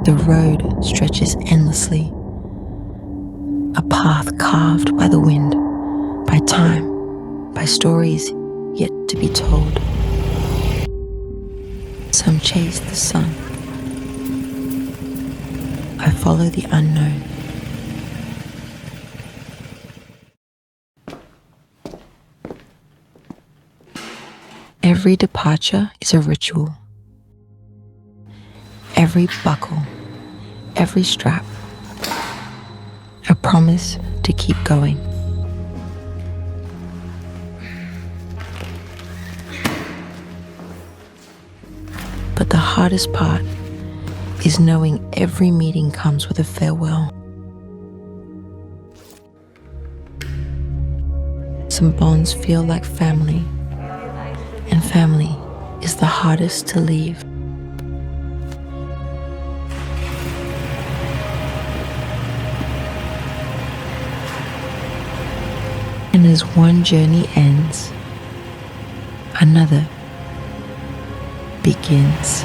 The road stretches endlessly, a path carved by the wind, by time, by stories yet to be told. Some chase the sun. I follow the unknown. Every departure is a ritual. Every buckle, every strap, a promise to keep going. But the hardest part is knowing every meeting comes with a farewell. Some bonds feel like family, and family is the hardest to leave. And as one journey ends, another begins.